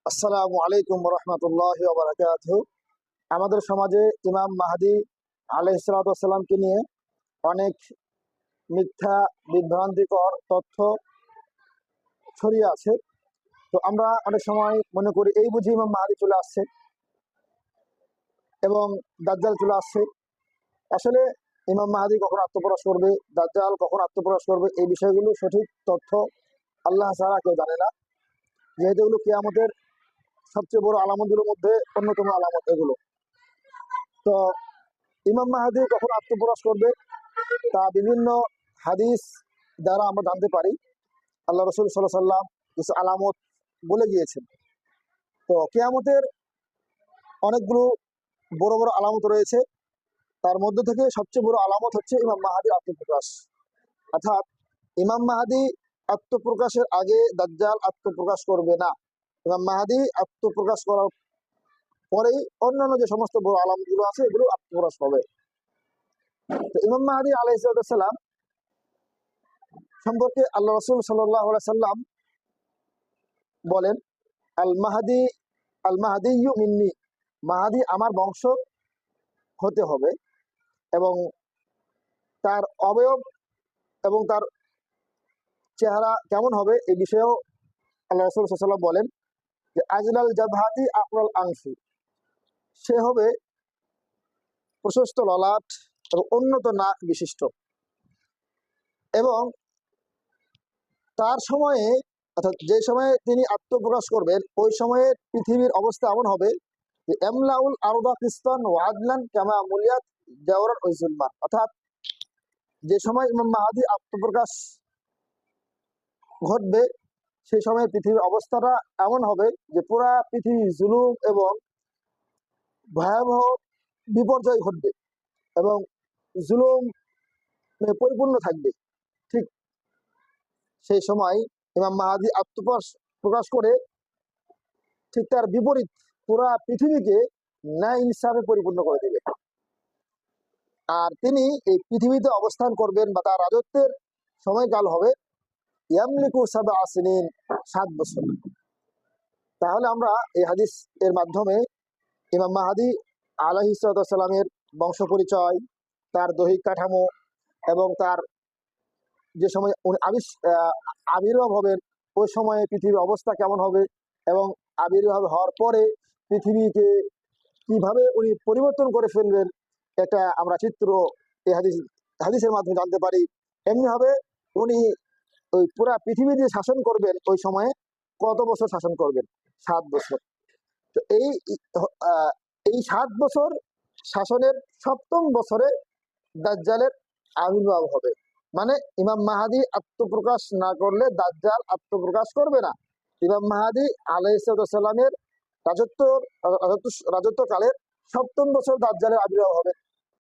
আসসালামু আলাইকুম রহমতুল্লাহি ওয়া বারাকাতুহু। আমাদের সমাজে ইমাম মাহদী আলাইহিস সালাতু ওয়াস সালামকে নিয়ে অনেক মিথ্যা বিভ্রান্তিকর তথ্য ছড়িয়ে আছে। তো আমরা অনেক সময় মনে করি এই বুঝি ইমাম মাহদী চলে আসছে এবং দাজ্জাল চলে আসছে। আসলে ইমাম মাহদী কখন আত্মপ্রকাশ করবে, দাজ্জাল কখন আত্মপ্রকাশ করবে, এই বিষয়গুলো সঠিক তথ্য আল্লাহ ছাড়া কেউ জানে না। যেহেতু এগুলো কিয়ামতের সবচেয়ে বড় আলামতগুলোর মধ্যে অন্যতম আলামত এগুলো। তো ইমাম মাহদী কখন আত্মপ্রকাশ করবে তা বিভিন্ন হাদিস দ্বারা আমরা জানতে পারি। আল্লাহ রসুল সাল্লাল্লাহু আলাইহি সাল্লাম কিছু আলামত বলে গিয়েছেন। তো কিয়ামতের অনেকগুলো বড় বড় আলামত রয়েছে। তার মধ্যে থেকে সবচেয়ে বড় আলামত হচ্ছে ইমাম মাহদীর আত্মপ্রকাশ। অর্থাৎ ইমাম মাহদী আত্মপ্রকাশের আগে দাজ্জাল আত্মপ্রকাশ করবে না। ইমাম মাহদী আত্মপ্রকাশ করার পরেই অন্যান্য যে সমস্ত বড় আলামতগুলো আছে এগুলো আত্মপ্রকাশ হবে। তো ইমাম মাহদী আলাইহিস সালাম সম্পর্কে আল্লাহ রসুল সাল্লাল্লাহু আলাইহি সাল্লাম বলেন, আল মাহদিয়্যু মিন্নি, মাহদী আমার বংশ হতে হবে এবং তার অবয়ব এবং তার চেহারা কেমন হবে এই বিষয়েও আল্লাহ রসুল সাল্লাল্লাহু আলাইহি সাল্লাম বলেন যে আজলাল জাবহাতি আকরাল আনফি, সে হবে প্রশস্ত ললাট এবং উন্নত নাক বিশিষ্ট। এবং তার সময়ে অর্থাৎ যে সময়ে তিনি আত্মপ্রকাশ করবেন ওই সময়ে পৃথিবীর অবস্থা এমন হবে যে এমলাউল আরদা কিস্তান ওয়া আদলান কামা মুলিয়াত জাওরান ওয়া যুলমান। অর্থাৎ যে সময় ইমাম মাহদী আত্মপ্রকাশ ঘটবে সেই সময় পৃথিবীর অবস্থাটা এমন হবে যে পুরা পৃথিবী জুলুম এবং ভয়াবহ বিপর্যয় ঘটবে এবং জুলুম পরিপূর্ণ থাকবে। ঠিক সেই সময় ইমাম মাহদী আত্মপ্রকাশ প্রকাশ করে ঠিক তার বিপরীত পুরা পৃথিবীকে ন্যায় ইনসাফে পরিপূর্ণ করে দেবে। আর তিনি এই পৃথিবীতে অবস্থান করবেন বা তার রাজত্বের সময়কাল হবে ইয়ামলিকু সাবআ সিনিন, 7 বছর। তাহলে আমরা এই হাদিস এর মাধ্যমে ইমাম মাহদী আলাইহিস সালামের বংশ পরিচয়, তার দৈহিক কাঠামো এবং তার যে সময় উনি আবির্ভাব হবেন ওই সময়ে পৃথিবীর অবস্থা কেমন হবে এবং আবির্ভাব হওয়ার পরে পৃথিবীকে কিভাবে উনি পরিবর্তন করে ফেলবেন এটা আমরা চিত্র এই হাদিসের মাধ্যমে জানতে পারি। এমনি হবে উনি ওই পুরা পৃথিবী যে শাসন করবেন ওই সময়ে কত বছর শাসন করবেন, 7 বছর। তো এই 7 বছর শাসনের 7ম বছরে দাজ্জালের আবির্ভাব হবে। মানে ইমাম মাহদী আত্মপ্রকাশ না করলে দাজ্জাল আত্মপ্রকাশ করবে না। ইমাম মাহদী আলাইহিস সালামের রাজত্বকালের 7ম বছর দাজ্জালের আবির্ভাব হবে।